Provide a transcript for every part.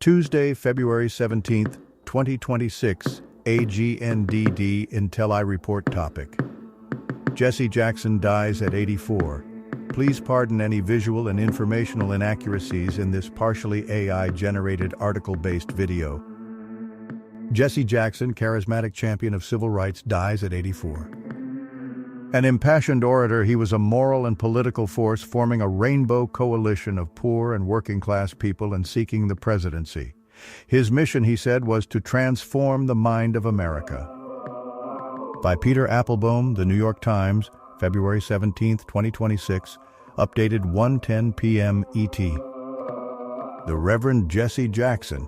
Tuesday, February 17th, 2026, AGNDD intelliReport topic. Jesse Jackson dies at 84. Please pardon any visual and informational inaccuracies in this partially AI-generated article-based video. Jesse Jackson, charismatic champion of civil rights, dies at 84. An impassioned orator, he was a moral and political force forming a rainbow coalition of poor and working-class people and seeking the presidency. His mission, he said, was to transform the mind of America. By Peter Applebaum, The New York Times, February 17, 2026, updated 1:10 p.m. ET. The Reverend Jesse Jackson,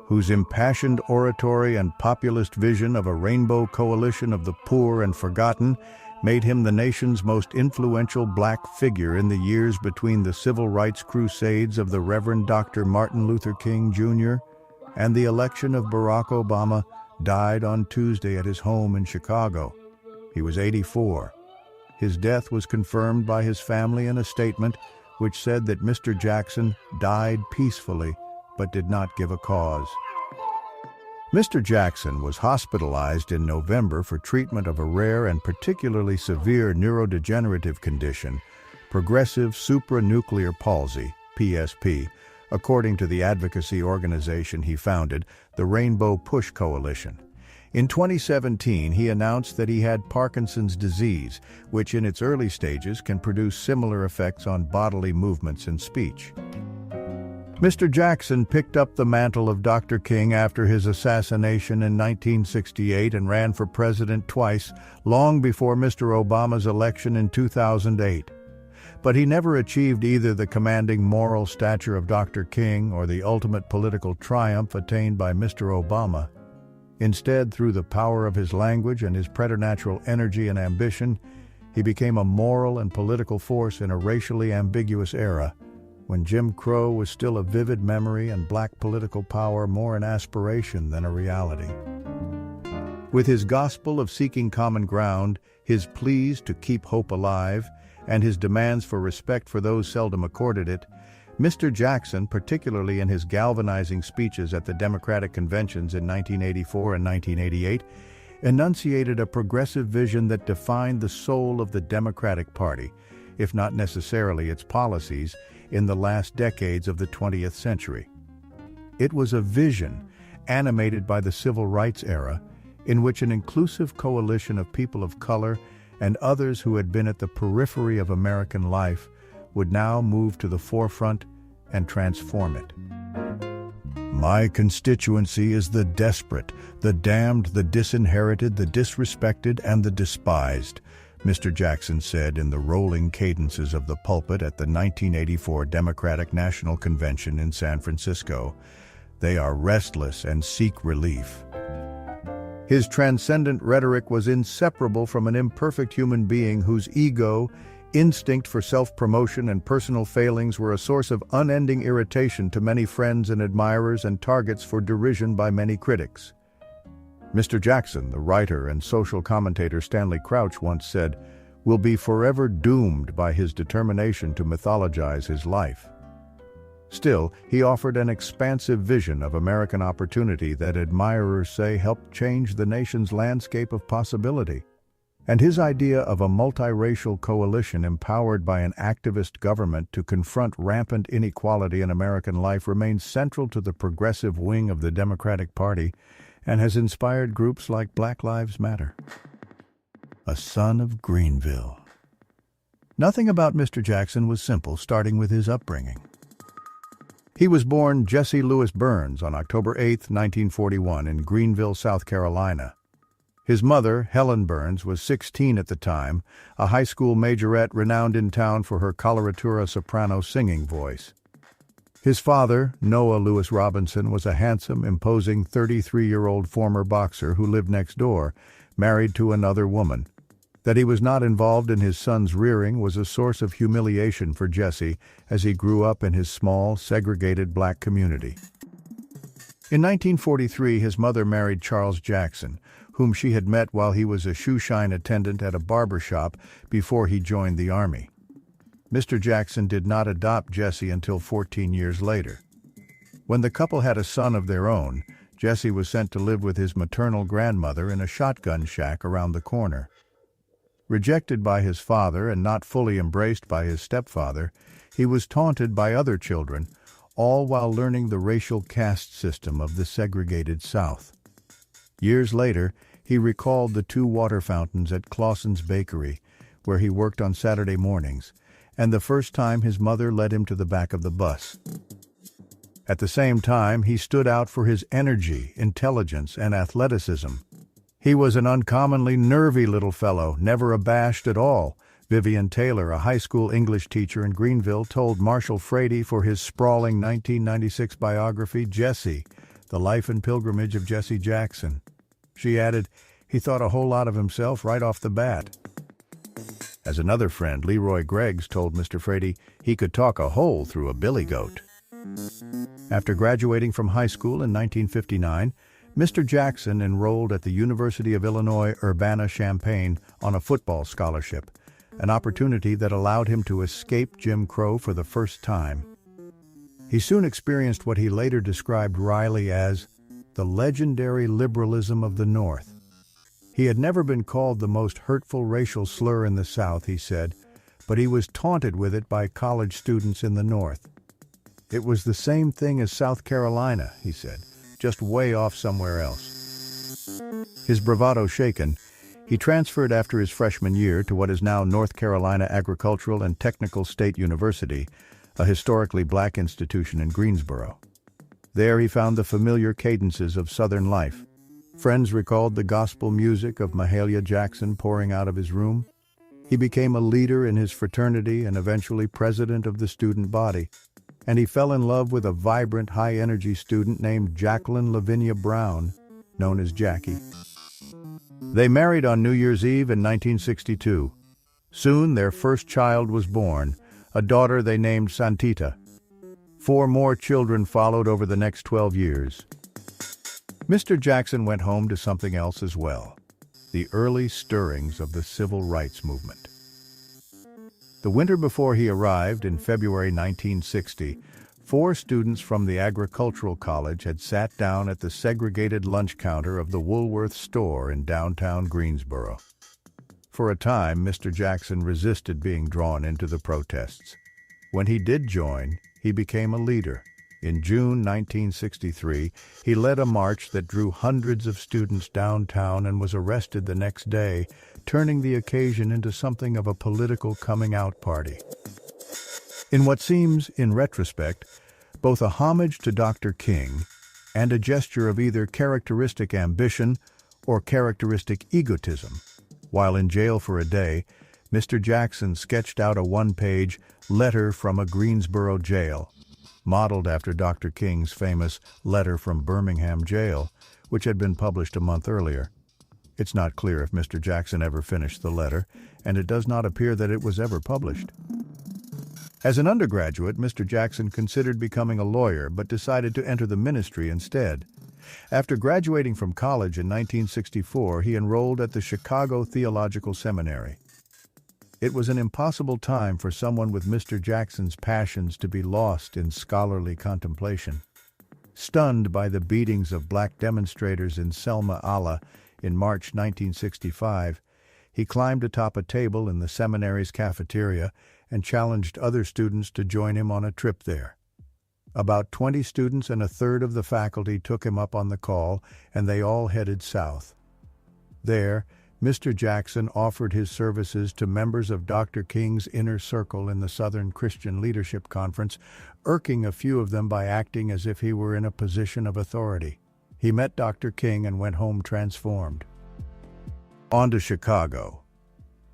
whose impassioned oratory and populist vision of a rainbow coalition of the poor and forgotten made him the nation's most influential black figure in the years between the civil rights crusades of the Reverend Dr. Martin Luther King, Jr. and the election of Barack Obama, died on Tuesday at his home in Chicago. He was 84. His death was confirmed by his family in a statement which said that Mr. Jackson died peacefully but did not give a cause. Mr. Jackson was hospitalized in November for treatment of a rare and particularly severe neurodegenerative condition, progressive supranuclear palsy, PSP, according to the advocacy organization he founded, the Rainbow Push Coalition. In 2017, he announced that he had Parkinson's disease, which in its early stages can produce similar effects on bodily movements and speech. Mr. Jackson picked up the mantle of Dr. King after his assassination in 1968 and ran for president twice, long before Mr. Obama's election in 2008. But he never achieved either the commanding moral stature of Dr. King or the ultimate political triumph attained by Mr. Obama. Instead, through the power of his language and his preternatural energy and ambition, he became a moral and political force in a racially ambiguous era, when Jim Crow was still a vivid memory and black political power more an aspiration than a reality. With his gospel of seeking common ground, his pleas to keep hope alive, and his demands for respect for those seldom accorded it, Mr. Jackson, particularly in his galvanizing speeches at the Democratic conventions in 1984 and 1988, enunciated a progressive vision that defined the soul of the Democratic Party, if not necessarily its policies, in the last decades of the 20th century. It was a vision animated by the civil rights era, in which an inclusive coalition of people of color and others who had been at the periphery of American life would now move to the forefront and transform it. My constituency is the desperate, the damned, the disinherited, the disrespected, and the despised, Mr. Jackson said in the rolling cadences of the pulpit at the 1984 Democratic National Convention in San Francisco. They are restless and seek relief. His transcendent rhetoric was inseparable from an imperfect human being whose ego, instinct for self-promotion, and personal failings were a source of unending irritation to many friends and admirers and targets for derision by many critics. Mr. Jackson, the writer and social commentator Stanley Crouch once said, will be forever doomed by his determination to mythologize his life. Still, he offered an expansive vision of American opportunity that admirers say helped change the nation's landscape of possibility. And his idea of a multiracial coalition empowered by an activist government to confront rampant inequality in American life remains central to the progressive wing of the Democratic Party and has inspired groups like Black Lives Matter. A son of Greenville. Nothing about Mr. Jackson was simple, starting with his upbringing. He was born Jesse Louis Burns on October 8, 1941, in Greenville, South Carolina. His mother, Helen Burns, was 16 at the time, a high school majorette renowned in town for her coloratura soprano singing voice. His father, Noah Lewis Robinson, was a handsome, imposing 33-year-old former boxer who lived next door, married to another woman. That he was not involved in his son's rearing was a source of humiliation for Jesse as he grew up in his small, segregated black community. In 1943, his mother married Charles Jackson, whom she had met while he was a shoeshine attendant at a barber shop before he joined the Army. Mr. Jackson did not adopt Jesse until 14 years later. When the couple had a son of their own, Jesse was sent to live with his maternal grandmother in a shotgun shack around the corner. Rejected by his father and not fully embraced by his stepfather, he was taunted by other children, all while learning the racial caste system of the segregated South. Years later, he recalled the 2 water fountains at Clausen's Bakery, where he worked on Saturday mornings, and the first time his mother led him to the back of the bus. At the same time, he stood out for his energy, intelligence, and athleticism. He was an uncommonly nervy little fellow, never abashed at all. Vivian Taylor, a high school English teacher in Greenville, told Marshall Frady for his sprawling 1996 biography, Jesse, The Life and Pilgrimage of Jesse Jackson. She added, he thought a whole lot of himself right off the bat. As another friend, Leroy Greggs, told Mr. Frady, he could talk a hole through a billy goat. After graduating from high school in 1959, Mr. Jackson enrolled at the University of Illinois Urbana-Champaign on a football scholarship, an opportunity that allowed him to escape Jim Crow for the first time. He soon experienced what he later described wryly as the legendary liberalism of the North. He had never been called the most hurtful racial slur in the South, he said, but he was taunted with it by college students in the North. It was the same thing as South Carolina, he said, just way off somewhere else. His bravado shaken, he transferred after his freshman year to what is now North Carolina Agricultural and Technical State University, a historically black institution in Greensboro. There he found the familiar cadences of Southern life. Friends recalled the gospel music of Mahalia Jackson pouring out of his room. He became a leader in his fraternity and eventually president of the student body. And he fell in love with a vibrant, high-energy student named Jacqueline Lavinia Brown, known as Jackie. They married on New Year's Eve in 1962. Soon their first child was born, a daughter they named Santita. 4 more children followed over the next 12 years. Mr. Jackson went home to something else as well, the early stirrings of the civil rights movement. The winter before he arrived, in February 1960, 4 students from the Agricultural College had sat down at the segregated lunch counter of the Woolworth store in downtown Greensboro. For a time, Mr. Jackson resisted being drawn into the protests. When he did join, he became a leader. In June 1963, he led a march that drew hundreds of students downtown and was arrested the next day, turning the occasion into something of a political coming-out party. In what seems, in retrospect, both a homage to Dr. King and a gesture of either characteristic ambition or characteristic egotism. While in jail for a day, Mr. Jackson sketched out a 1-page letter from a Greensboro jail, modeled after Dr. King's famous Letter from Birmingham Jail, which had been published a month earlier. It's not clear if Mr. Jackson ever finished the letter, and it does not appear that it was ever published. As an undergraduate, Mr. Jackson considered becoming a lawyer, but decided to enter the ministry instead. After graduating from college in 1964, he enrolled at the Chicago Theological Seminary. It was an impossible time for someone with Mr. Jackson's passions to be lost in scholarly contemplation. Stunned by the beatings of black demonstrators in Selma, Allah, in March 1965, he climbed atop a table in the seminary's cafeteria and challenged other students to join him on a trip there. About 20 students and a third of the faculty took him up on the call, and they all headed south. There, Mr. Jackson offered his services to members of Dr. King's inner circle in the Southern Christian Leadership Conference, irking a few of them by acting as if he were in a position of authority. He met Dr. King and went home transformed. On to Chicago.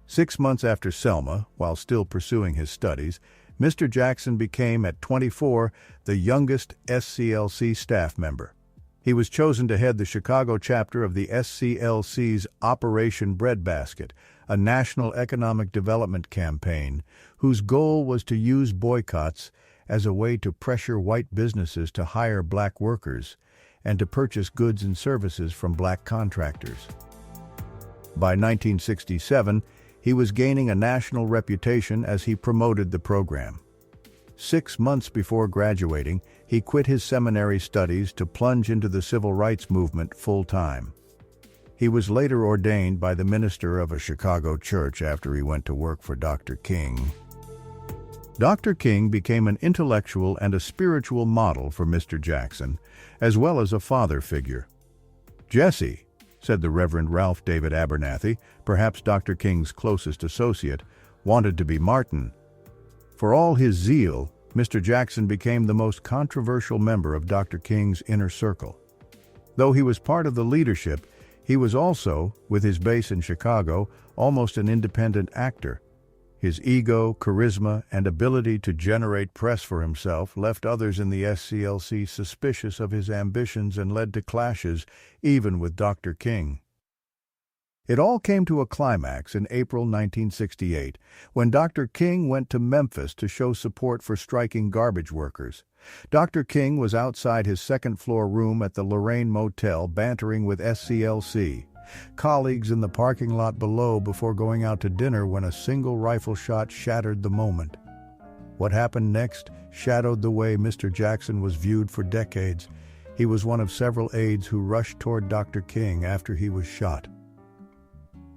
6 months after Selma, while still pursuing his studies, Mr. Jackson became, at 24, the youngest SCLC staff member. He was chosen to head the Chicago chapter of the SCLC's Operation Breadbasket, a national economic development campaign whose goal was to use boycotts as a way to pressure white businesses to hire black workers and to purchase goods and services from black contractors. By 1967, he was gaining a national reputation as he promoted the program. 6 months before graduating, he quit his seminary studies to plunge into the civil rights movement full-time. He was later ordained by the minister of a Chicago church after he went to work for Dr. King. Dr. King became an intellectual and a spiritual model for Mr. Jackson, as well as a father figure. "Jesse," said the Reverend Ralph David Abernathy, perhaps Dr. King's closest associate, "wanted to be Martin." For all his zeal, Mr. Jackson became the most controversial member of Dr. King's inner circle. Though he was part of the leadership, he was also, with his base in Chicago, almost an independent actor. His ego, charisma, and ability to generate press for himself left others in the SCLC suspicious of his ambitions and led to clashes, even with Dr. King. It all came to a climax in April 1968, when Dr. King went to Memphis to show support for striking garbage workers. Dr. King was outside his second-floor room at the Lorraine Motel bantering with SCLC colleagues in the parking lot below before going out to dinner when a single rifle shot shattered the moment. What happened next shadowed the way Mr. Jackson was viewed for decades. He was one of several aides who rushed toward Dr. King after he was shot.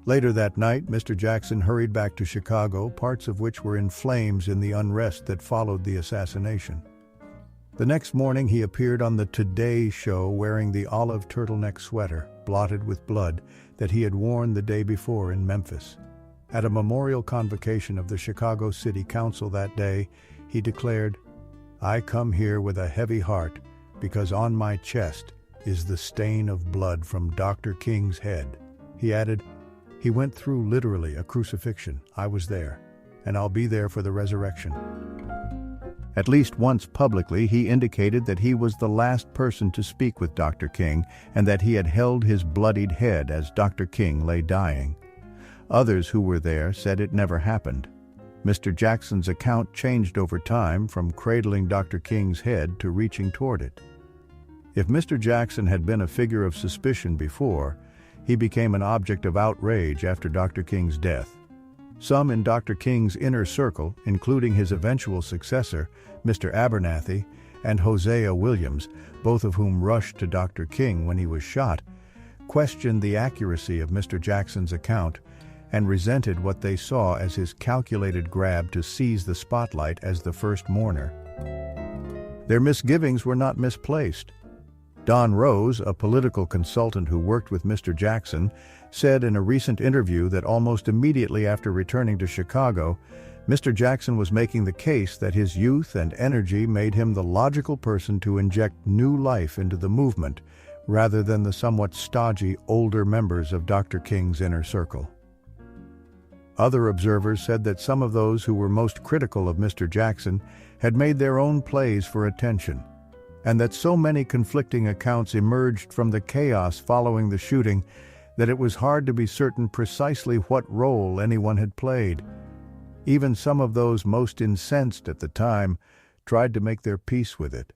Later that night, Mr. Jackson hurried back to Chicago, parts of which were in flames in the unrest that followed the assassination. The next morning, he appeared on the Today Show wearing the olive turtleneck sweater, blotted with blood, that he had worn the day before in Memphis. At a memorial convocation of the Chicago City Council that day, he declared, "I come here with a heavy heart because on my chest is the stain of blood from Dr. King's head." He added, "He went through literally a crucifixion. I was there, and I'll be there for the resurrection." At least once publicly, he indicated that he was the last person to speak with Dr. King and that he had held his bloodied head as Dr. King lay dying. Others who were there said it never happened. Mr. Jackson's account changed over time from cradling Dr. King's head to reaching toward it. If Mr. Jackson had been a figure of suspicion before, he became an object of outrage after Dr. King's death. Some in Dr. King's inner circle, including his eventual successor, Mr. Abernathy, and Hosea Williams, both of whom rushed to Dr. King when he was shot, questioned the accuracy of Mr. Jackson's account and resented what they saw as his calculated grab to seize the spotlight as the first mourner. Their misgivings were not misplaced. Don Rose, a political consultant who worked with Mr. Jackson, said in a recent interview that almost immediately after returning to Chicago, Mr. Jackson was making the case that his youth and energy made him the logical person to inject new life into the movement, rather than the somewhat stodgy older members of Dr. King's inner circle. Other observers said that some of those who were most critical of Mr. Jackson had made their own plays for attention, and that so many conflicting accounts emerged from the chaos following the shooting that it was hard to be certain precisely what role anyone had played. Even some of those most incensed at the time tried to make their peace with it.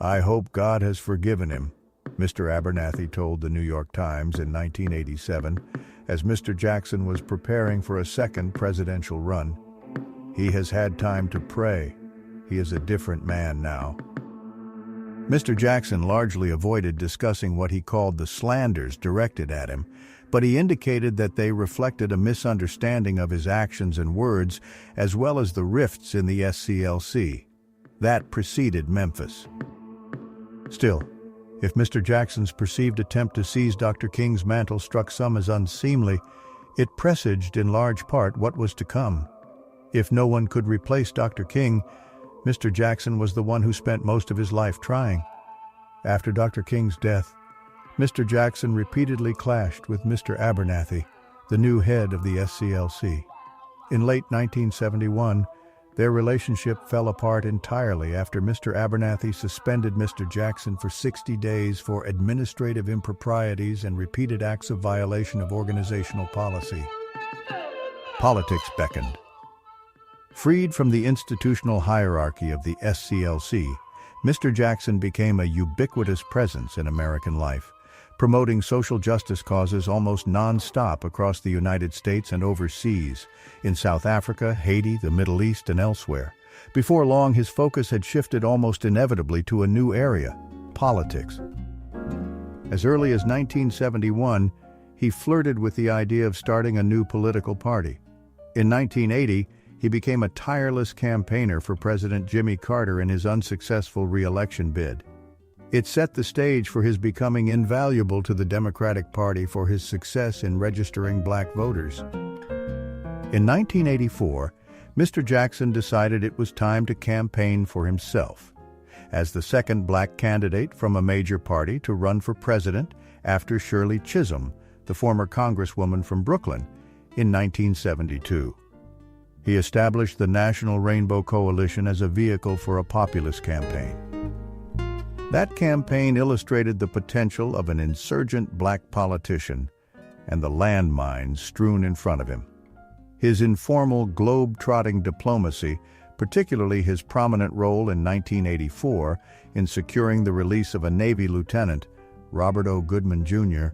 "I hope God has forgiven him," Mr. Abernathy told the New York Times in 1987, as Mr. Jackson was preparing for a second presidential run. "He has had time to pray. He is a different man now." Mr. Jackson largely avoided discussing what he called the slanders directed at him, but he indicated that they reflected a misunderstanding of his actions and words, as well as the rifts in the SCLC. That preceded Memphis. Still, if Mr. Jackson's perceived attempt to seize Dr. King's mantle struck some as unseemly, it presaged in large part what was to come. If no one could replace Dr. King, Mr. Jackson was the one who spent most of his life trying. After Dr. King's death, Mr. Jackson repeatedly clashed with Mr. Abernathy, the new head of the SCLC. In late 1971, their relationship fell apart entirely after Mr. Abernathy suspended Mr. Jackson for 60 days for administrative improprieties and repeated acts of violation of organizational policy. Politics beckoned. Freed from the institutional hierarchy of the SCLC, Mr. Jackson became a ubiquitous presence in American life, promoting social justice causes almost non-stop across the United States and overseas, in South Africa, Haiti, the Middle East, and elsewhere. Before long, his focus had shifted almost inevitably to a new area: politics. As early as 1971, he flirted with the idea of starting a new political party. In 1980, he became a tireless campaigner for President Jimmy Carter in his unsuccessful re-election bid. It set the stage for his becoming invaluable to the Democratic Party for his success in registering black voters. In 1984, Mr. Jackson decided it was time to campaign for himself, as the second black candidate from a major party to run for president after Shirley Chisholm, the former congresswoman from Brooklyn, in 1972. He established the National Rainbow Coalition as a vehicle for a populist campaign. That campaign illustrated the potential of an insurgent black politician and the landmines strewn in front of him. His informal, globe-trotting diplomacy, particularly his prominent role in 1984 in securing the release of a Navy lieutenant, Robert O. Goodman, Jr.,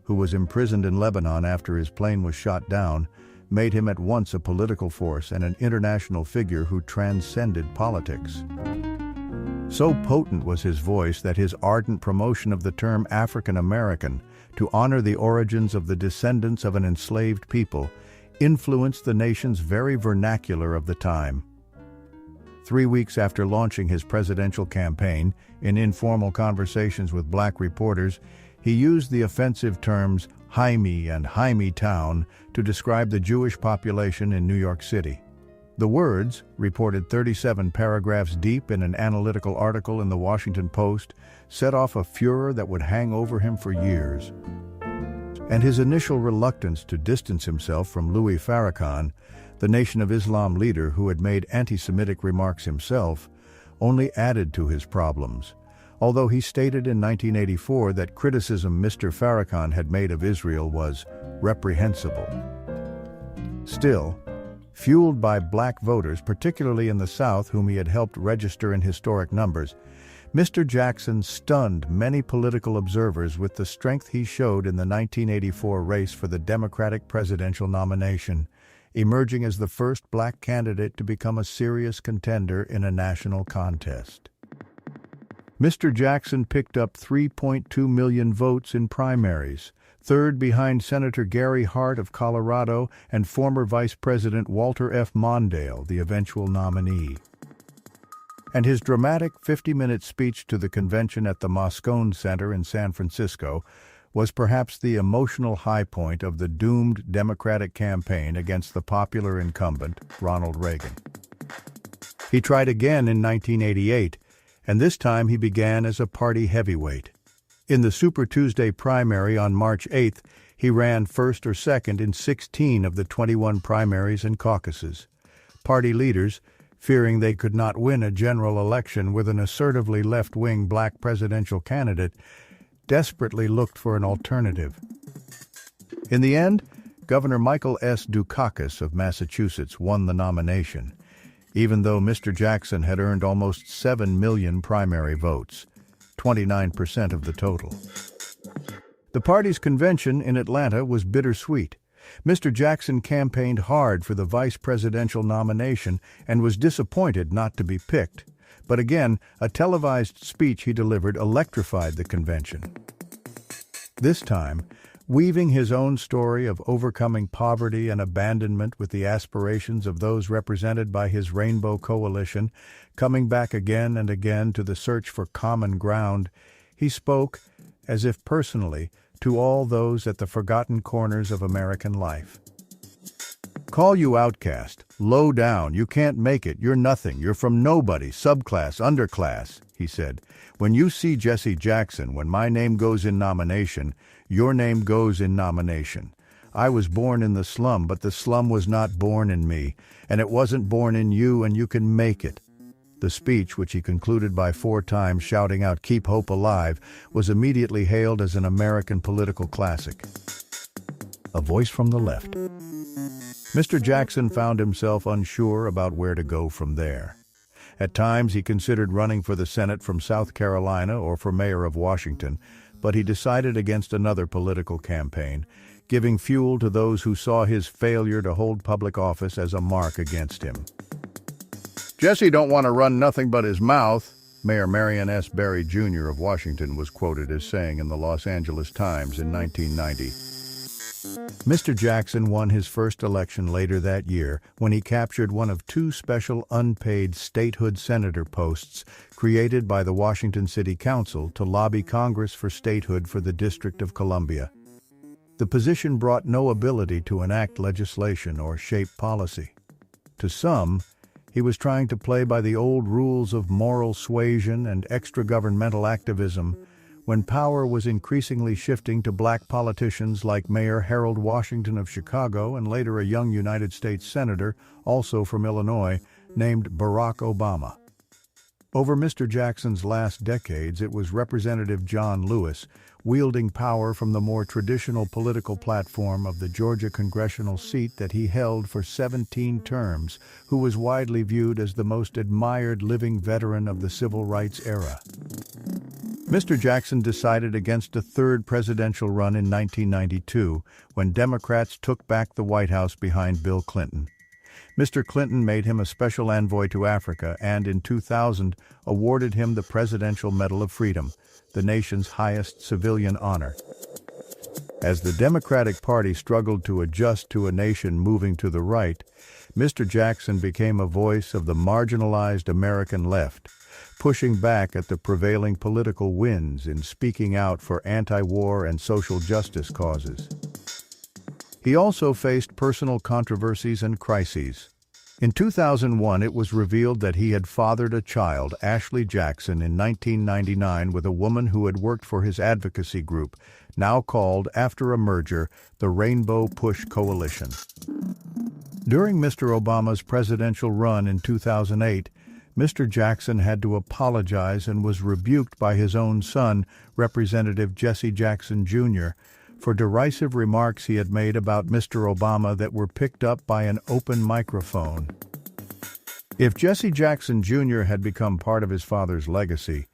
who was imprisoned in Lebanon after his plane was shot down, made him at once a political force and an international figure who transcended politics. So potent was his voice that his ardent promotion of the term African American, to honor the origins of the descendants of an enslaved people, influenced the nation's very vernacular of the time. 3 weeks after launching his presidential campaign, in informal conversations with black reporters, he used the offensive terms Jaime and Jaimetown to describe the Jewish population in New York City. The words, reported 37 paragraphs deep in an analytical article in the Washington Post, set off a furor that would hang over him for years. And his initial reluctance to distance himself from Louis Farrakhan, the Nation of Islam leader who had made anti-Semitic remarks himself, only added to his problems, although he stated in 1984 that criticism Mr. Farrakhan had made of Israel was reprehensible. Still, fueled by black voters, particularly in the South, whom he had helped register in historic numbers, Mr. Jackson stunned many political observers with the strength he showed in the 1984 race for the Democratic presidential nomination, emerging as the first black candidate to become a serious contender in a national contest. Mr. Jackson picked up 3.2 million votes in primaries, third behind Senator Gary Hart of Colorado and former Vice President Walter F. Mondale, the eventual nominee. And his dramatic 50-minute speech to the convention at the Moscone Center in San Francisco was perhaps the emotional high point of the doomed Democratic campaign against the popular incumbent, Ronald Reagan. He tried again in 1988, and this time he began as a party heavyweight. In the Super Tuesday primary on March 8th, he ran first or second in 16 of the 21 primaries and caucuses. Party leaders, fearing they could not win a general election with an assertively left-wing black presidential candidate, desperately looked for an alternative. In the end, Governor Michael S. Dukakis of Massachusetts won the nomination, even though Mr. Jackson had earned almost 7 million primary votes, 29% of the total. The party's convention in Atlanta was bittersweet. Mr. Jackson campaigned hard for the vice presidential nomination and was disappointed not to be picked. But again, a televised speech he delivered electrified the convention. This time, weaving his own story of overcoming poverty and abandonment with the aspirations of those represented by his Rainbow Coalition, coming back again and again to the search for common ground, he spoke, as if personally, to all those at the forgotten corners of American life. Call you outcast, low down, you can't make it, you're nothing, you're from nobody, subclass, underclass, he said. When you see Jesse Jackson, when my name goes in nomination, your name goes in nomination. I was born in the slum, but the slum was not born in me, and it wasn't born in you, and you can make it. The speech, which he concluded by 4 times shouting out, "Keep hope alive," was immediately hailed as an American political classic. A voice from the left. Mr. Jackson found himself unsure about where to go from there. At times he considered running for the Senate from South Carolina or for mayor of Washington, but he decided against another political campaign, giving fuel to those who saw his failure to hold public office as a mark against him. Jesse don't want to run nothing but his mouth, Mayor Marion S. Barry Jr. of Washington was quoted as saying in the Los Angeles Times in 1990. Mr. Jackson won his first election later that year when he captured one of two special unpaid statehood senator posts created by the Washington City Council to lobby Congress for statehood for the District of Columbia. The position brought no ability to enact legislation or shape policy. To some, he was trying to play by the old rules of moral suasion and extra-governmental activism when power was increasingly shifting to black politicians like Mayor Harold Washington of Chicago and later a young United States Senator, also from Illinois, named Barack Obama. Over Mr. Jackson's last decades, it was Representative John Lewis, wielding power from the more traditional political platform of the Georgia congressional seat that he held for 17 terms, who was widely viewed as the most admired living veteran of the civil rights era. Mr. Jackson decided against a third presidential run in 1992 when Democrats took back the White House behind Bill Clinton. Mr. Clinton made him a special envoy to Africa and, in 2000, awarded him the Presidential Medal of Freedom, the nation's highest civilian honor. As the Democratic Party struggled to adjust to a nation moving to the right, Mr. Jackson became a voice of the marginalized American left, pushing back at the prevailing political winds in speaking out for anti-war and social justice causes. He also faced personal controversies and crises. In 2001, it was revealed that he had fathered a child, Ashley Jackson, in 1999 with a woman who had worked for his advocacy group, now called, after a merger, the Rainbow Push Coalition. During Mr. Obama's presidential run in 2008, Mr. Jackson had to apologize and was rebuked by his own son, Representative Jesse Jackson, Jr., for derisive remarks he had made about Mr. Obama that were picked up by an open microphone. If Jesse Jackson Jr. had become part of his father's legacy,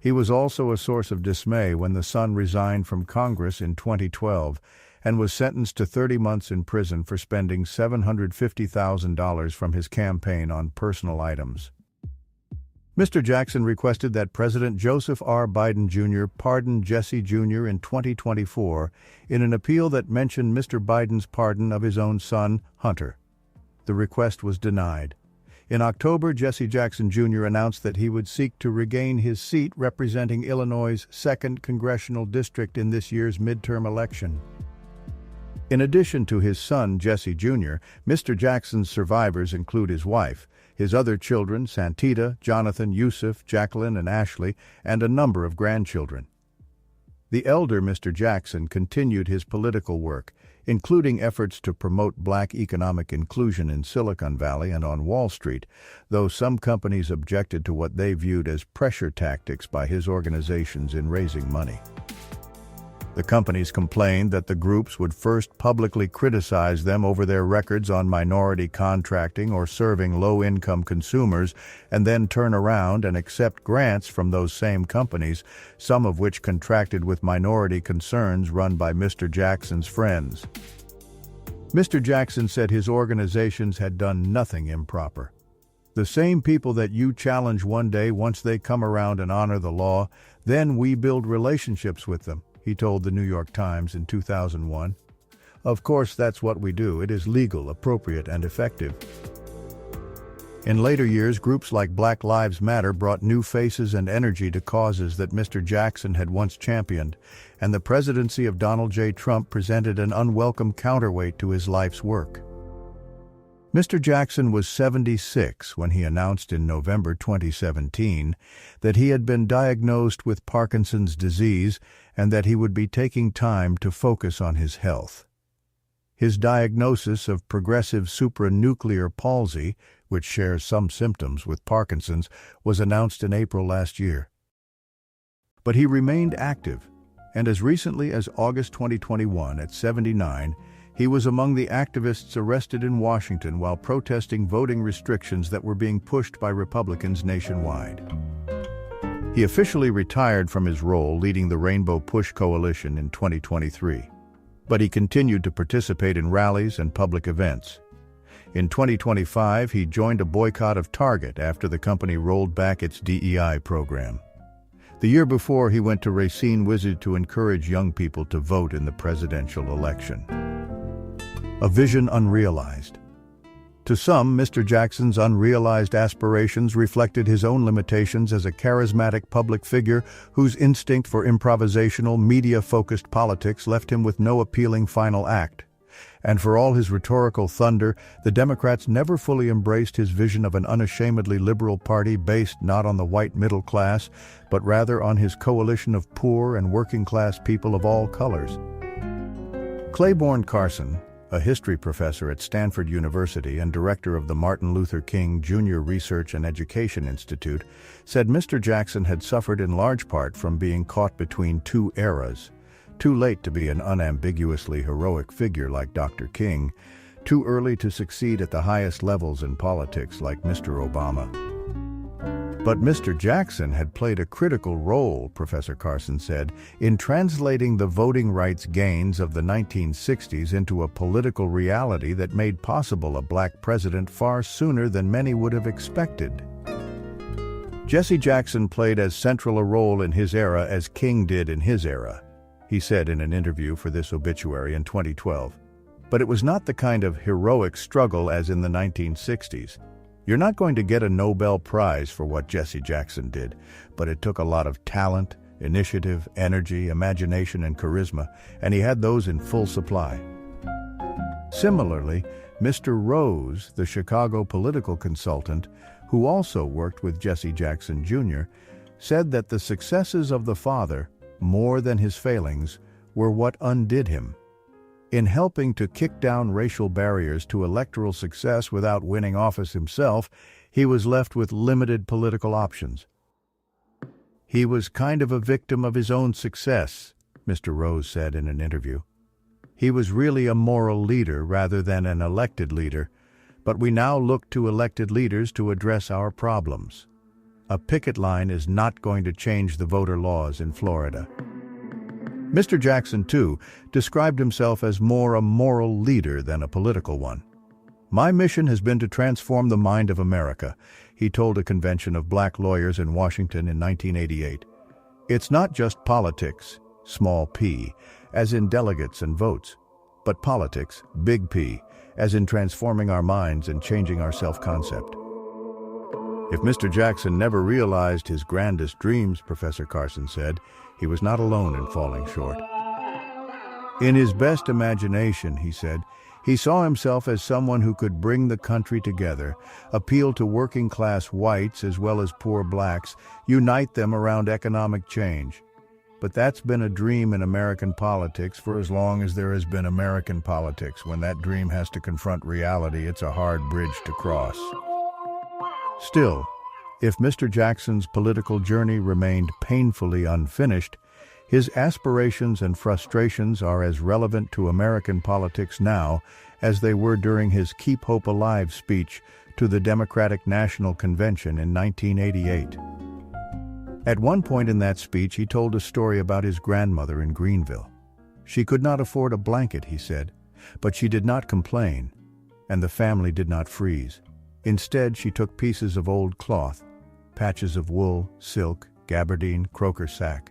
he was also a source of dismay when the son resigned from Congress in 2012 and was sentenced to 30 months in prison for spending $750,000 from his campaign on personal items. Mr. Jackson requested that President Joseph R. Biden Jr. pardon Jesse Jr. in 2024 in an appeal that mentioned Mr. Biden's pardon of his own son, Hunter. The request was denied. In October, Jesse Jackson Jr. announced that he would seek to regain his seat representing Illinois' 2nd Congressional District in this year's midterm election. In addition to his son, Jesse Jr., Mr. Jackson's survivors include his wife, his other children, Santita, Jonathan, Yusuf, Jacqueline, and Ashley, and a number of grandchildren. The elder Mr. Jackson continued his political work, including efforts to promote black economic inclusion in Silicon Valley and on Wall Street, though some companies objected to what they viewed as pressure tactics by his organizations in raising money. The companies complained that the groups would first publicly criticize them over their records on minority contracting or serving low-income consumers, and then turn around and accept grants from those same companies, some of which contracted with minority concerns run by Mr. Jackson's friends. Mr. Jackson said his organizations had done nothing improper. The same people that you challenge one day, once they come around and honor the law, then we build relationships with them, he told the New York Times in 2001. Of course, that's what we do. It is legal, appropriate, and effective. In later years, groups like Black Lives Matter brought new faces and energy to causes that Mr. Jackson had once championed, and the presidency of Donald J. Trump presented an unwelcome counterweight to his life's work. Mr. Jackson was 76 when he announced in November 2017 that he had been diagnosed with Parkinson's disease and that he would be taking time to focus on his health. His diagnosis of progressive supranuclear palsy, which shares some symptoms with Parkinson's, was announced in April last year. But he remained active, and as recently as August 2021, at 79, he was among the activists arrested in Washington while protesting voting restrictions that were being pushed by Republicans nationwide. He officially retired from his role leading the Rainbow Push Coalition in 2023, but he continued to participate in rallies and public events. In 2025, he joined a boycott of Target after the company rolled back its DEI program. The year before, he went to Racine Wizard to encourage young people to vote in the presidential election. A vision unrealized. To some, Mr. Jackson's unrealized aspirations reflected his own limitations as a charismatic public figure whose instinct for improvisational, media-focused politics left him with no appealing final act. And for all his rhetorical thunder, the Democrats never fully embraced his vision of an unashamedly liberal party based not on the white middle class, but rather on his coalition of poor and working-class people of all colors. Claiborne Carson, a history professor at Stanford University and director of the Martin Luther King Jr. Research and Education Institute, said Mr. Jackson had suffered in large part from being caught between two eras. Too late to be an unambiguously heroic figure like Dr. King, too early to succeed at the highest levels in politics like Mr. Obama. But Mr. Jackson had played a critical role, Professor Carson said, in translating the voting rights gains of the 1960s into a political reality that made possible a black president far sooner than many would have expected. Jesse Jackson played as central a role in his era as King did in his era, he said in an interview for this obituary in 2012. But it was not the kind of heroic struggle as in the 1960s. You're not going to get a Nobel Prize for what Jesse Jackson did, but it took a lot of talent, initiative, energy, imagination, and charisma, and he had those in full supply. Similarly, Mr. Rose, the Chicago political consultant, who also worked with Jesse Jackson Jr., said that the successes of the father, more than his failings, were what undid him. In helping to kick down racial barriers to electoral success without winning office himself, he was left with limited political options. He was kind of a victim of his own success, Mr. Rose said in an interview. He was really a moral leader rather than an elected leader, but we now look to elected leaders to address our problems. A picket line is not going to change the voter laws in Florida. Mr. Jackson, too, described himself as more a moral leader than a political one. "My mission has been to transform the mind of America," he told a convention of black lawyers in Washington in 1988. "It's not just politics, small p, as in delegates and votes, but politics, big P, as in transforming our minds and changing our self-concept." If Mr. Jackson never realized his grandest dreams, Professor Carson said, he was not alone in falling short. In his best imagination, he said, he saw himself as someone who could bring the country together, appeal to working-class whites as well as poor blacks, unite them around economic change. But that's been a dream in American politics for as long as there has been American politics. When that dream has to confront reality, it's a hard bridge to cross. Still, if Mr. Jackson's political journey remained painfully unfinished, his aspirations and frustrations are as relevant to American politics now as they were during his Keep Hope Alive speech to the Democratic National Convention in 1988. At one point in that speech, he told a story about his grandmother in Greenville. She could not afford a blanket, he said, but she did not complain, and the family did not freeze. Instead, she took pieces of old cloth, patches of wool, silk, gabardine, croaker sack.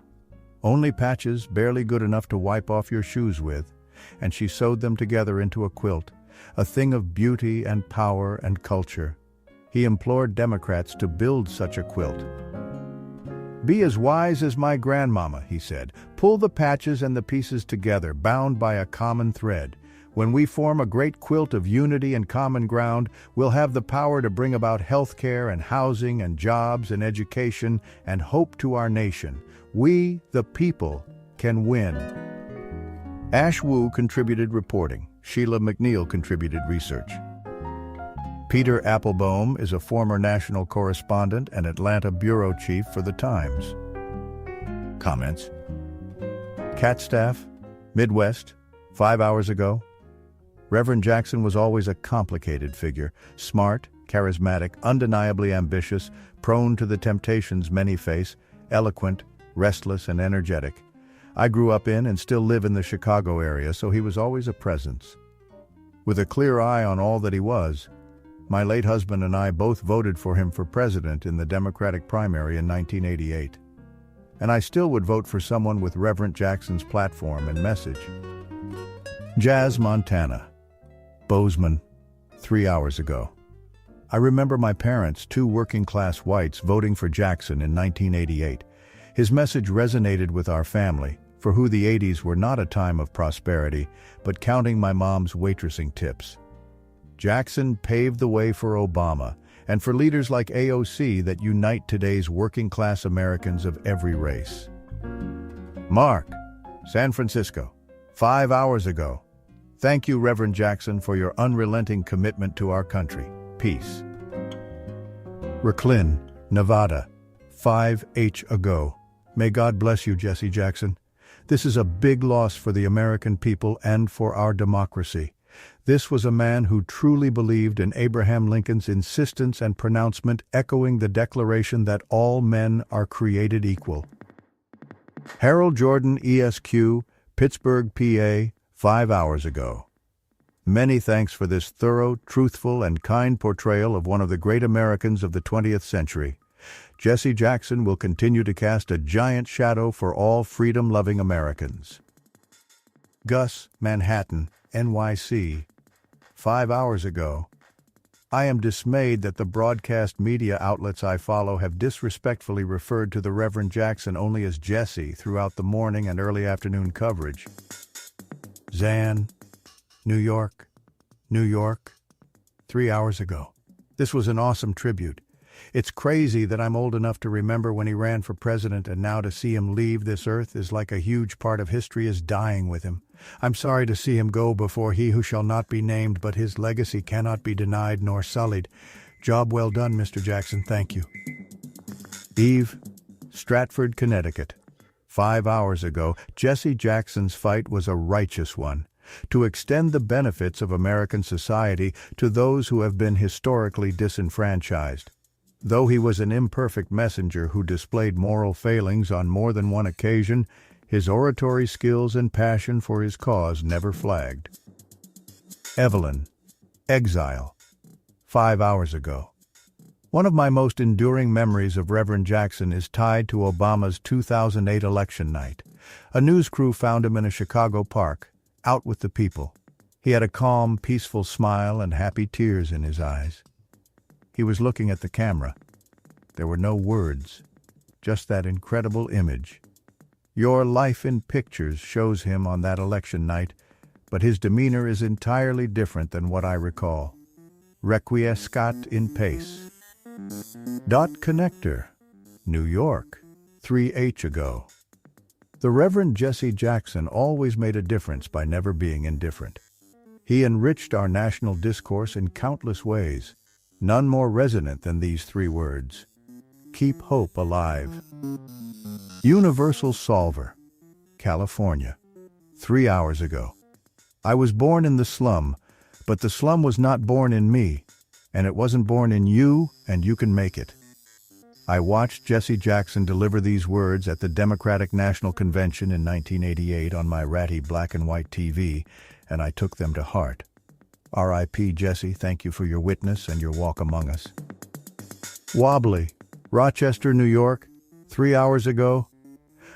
Only patches, barely good enough to wipe off your shoes with, and she sewed them together into a quilt, a thing of beauty and power and culture. He implored Democrats to build such a quilt. "Be as wise as my grandmama," he said. "Pull the patches and the pieces together, bound by a common thread. When we form a great quilt of unity and common ground, we'll have the power to bring about health care and housing and jobs and education and hope to our nation. We, the people, can win." Ash Wu contributed reporting. Sheila McNeil contributed research. Peter Applebaum is a former national correspondent and Atlanta bureau chief for The Times. Comments. Catstaff, Midwest, 5 hours ago. Reverend Jackson was always a complicated figure, smart, charismatic, undeniably ambitious, prone to the temptations many face, eloquent, restless, and energetic. I grew up in and still live in the Chicago area, so he was always a presence. With a clear eye on all that he was, My late husband and I both voted for him for president in the Democratic primary in 1988. And I still would vote for someone with Reverend Jackson's platform and message. Jazz, Montana. Bozeman, 3 hours ago. I remember my parents, two working-class whites, voting for Jackson in 1988. His message resonated with our family, for who the 80s were not a time of prosperity, but counting my mom's waitressing tips. Jackson paved the way for Obama, and for leaders like AOC that unite today's working-class Americans of every race. Mark, San Francisco, 5 hours ago. Thank you, Reverend Jackson, for your unrelenting commitment to our country. Peace. Racklin, Nevada, 5 ago. May God bless you, Jesse Jackson. This is a big loss for the American people and for our democracy. This was a man who truly believed in Abraham Lincoln's insistence and pronouncement, echoing the declaration that all men are created equal. Harold Jordan, ESQ, Pittsburgh, PA, 5 hours ago. Many thanks for this thorough, truthful, and kind portrayal of one of the great Americans of the 20th century. Jesse Jackson will continue to cast a giant shadow for all freedom-loving Americans. Gus, Manhattan, NYC, 5 hours ago. I am dismayed that the broadcast media outlets I follow have disrespectfully referred to the Reverend Jackson only as Jesse throughout the morning and early afternoon coverage. Zan, New York, 3 hours ago. This was an awesome tribute. It's crazy that I'm old enough to remember when he ran for president, and now to see him leave this earth is like a huge part of history is dying with him. I'm sorry to see him go before he who shall not be named, but his legacy cannot be denied nor sullied. Job well done, Mr. Jackson. Thank you. Eve, Stratford, Connecticut. 5 hours ago, Jesse Jackson's fight was a righteous one, to extend the benefits of American society to those who have been historically disenfranchised. Though he was an imperfect messenger who displayed moral failings on more than one occasion, his oratory skills and passion for his cause never flagged. Evelyn, Exile, 5 hours ago. One of my most enduring memories of Reverend Jackson is tied to Obama's 2008 election night. A news crew found him in a Chicago park, out with the people. He had a calm, peaceful smile and happy tears in his eyes. He was looking at the camera. There were no words, just that incredible image. Your Life in Pictures shows him on that election night, but his demeanor is entirely different than what I recall. Requiescat in pace. Dot Connector, New York, 3 ago. The Reverend Jesse Jackson always made a difference by never being indifferent. He enriched our national discourse in countless ways, none more resonant than these 3 words. Keep hope alive. Universal Solver, California, 3 hours ago. I was born in the slum, but the slum was not born in me, and it wasn't born in you, and you can make it. I watched Jesse Jackson deliver these words at the Democratic National Convention in 1988 on my ratty black and white TV, and I took them to heart. R.I.P. Jesse, thank you for your witness and your walk among us. Wobbly, Rochester, New York, 3 hours ago.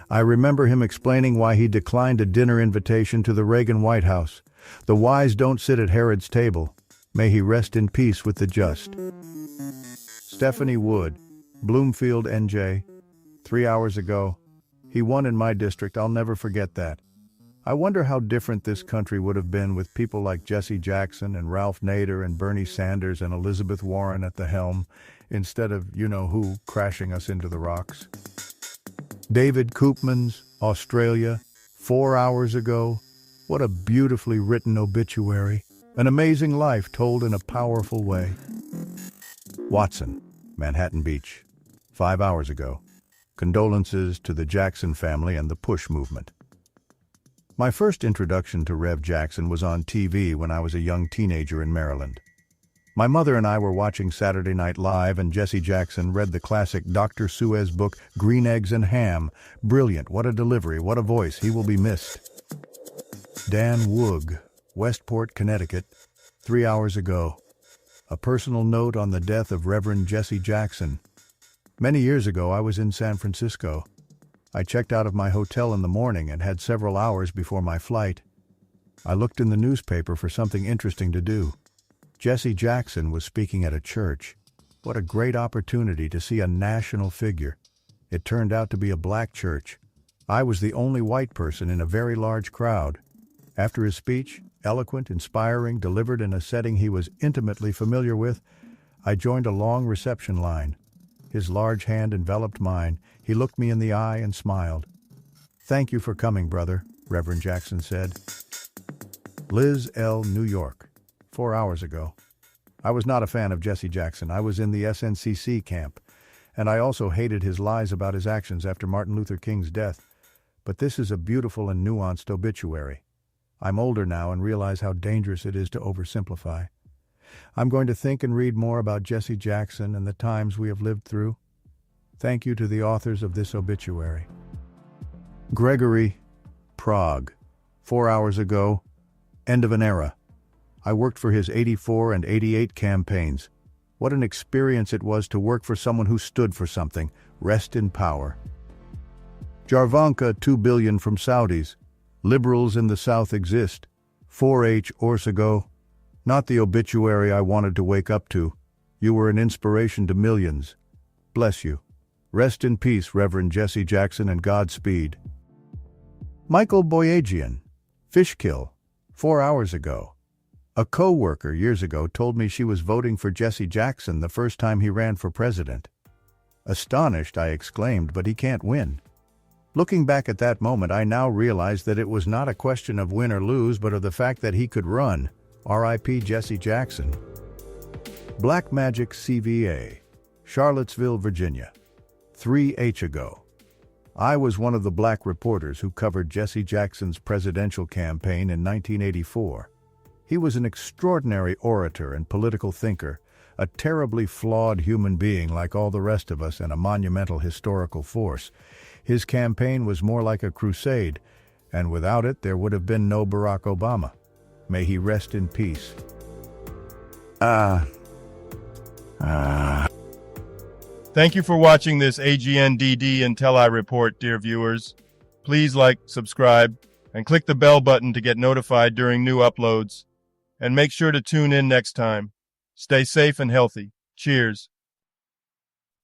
I remember him explaining why he declined a dinner invitation to the Reagan White House. The wise don't sit at Herod's table. May he rest in peace with the just. Stephanie Wood, Bloomfield, NJ, 3 hours ago. He won in my district, I'll never forget that. I wonder how different this country would have been with people like Jesse Jackson and Ralph Nader and Bernie Sanders and Elizabeth Warren at the helm, instead of you-know-who crashing us into the rocks. David Koopmans, Australia, 4 hours ago. What a beautifully written obituary. An amazing life told in a powerful way. Watson, Manhattan Beach, 5 hours ago. Condolences to the Jackson family and the Push movement. My first introduction to Rev Jackson was on TV when I was a young teenager in Maryland. My mother and I were watching Saturday Night Live, and Jesse Jackson read the classic Dr. Seuss book, Green Eggs and Ham. Brilliant, what a delivery, what a voice, he will be missed. Dan Woog, Westport, Connecticut, 3 hours ago. A personal note on the death of Reverend Jesse Jackson. Many years ago, I was in San Francisco. I checked out of my hotel in the morning and had several hours before my flight. I looked in the newspaper for something interesting to do. Jesse Jackson was speaking at a church. What a great opportunity to see a national figure. It turned out to be a black church. I was the only white person in a very large crowd. After his speech, eloquent, inspiring, delivered in a setting he was intimately familiar with, I joined a long reception line. His large hand enveloped mine. He looked me in the eye and smiled. "Thank you for coming, brother," Reverend Jackson said. Liz L., New York, 4 hours ago. I was not a fan of Jesse Jackson. I was in the SNCC camp, and I also hated his lies about his actions after Martin Luther King's death. But this is a beautiful and nuanced obituary. I'm older now and realize how dangerous it is to oversimplify. I'm going to think and read more about Jesse Jackson and the times we have lived through. Thank you to the authors of this obituary. Gregory, Prague, 4 hours ago. End of an era. I worked for his 84 and 88 campaigns. What an experience it was to work for someone who stood for something. Rest in power. Jarvanka, 2 billion from Saudis. Liberals in the South exist. 4H Orsigo. Not the obituary I wanted to wake up to. You were an inspiration to millions. Bless you. Rest in peace, Reverend Jesse Jackson, and Godspeed. Michael Boyajian, Fishkill, 4 hours ago. A co-worker years ago told me she was voting for Jesse Jackson the first time he ran for president. Astonished, I exclaimed, "But he can't win." Looking back at that moment, I now realize that it was not a question of win or lose, but of the fact that he could run. R.I.P. Jesse Jackson. Black Magic CVA, Charlottesville, Virginia, 3H ago. I was one of the black reporters who covered Jesse Jackson's presidential campaign in 1984. He was an extraordinary orator and political thinker, a terribly flawed human being like all the rest of us, and a monumental historical force. His campaign was more like a crusade, and without it there would have been no Barack Obama. May he rest in peace. Thank you for watching this AGNDD intelliReport, dear viewers. Please like, subscribe, and click the bell button to get notified during new uploads. And make sure to tune in next time. Stay safe and healthy. Cheers.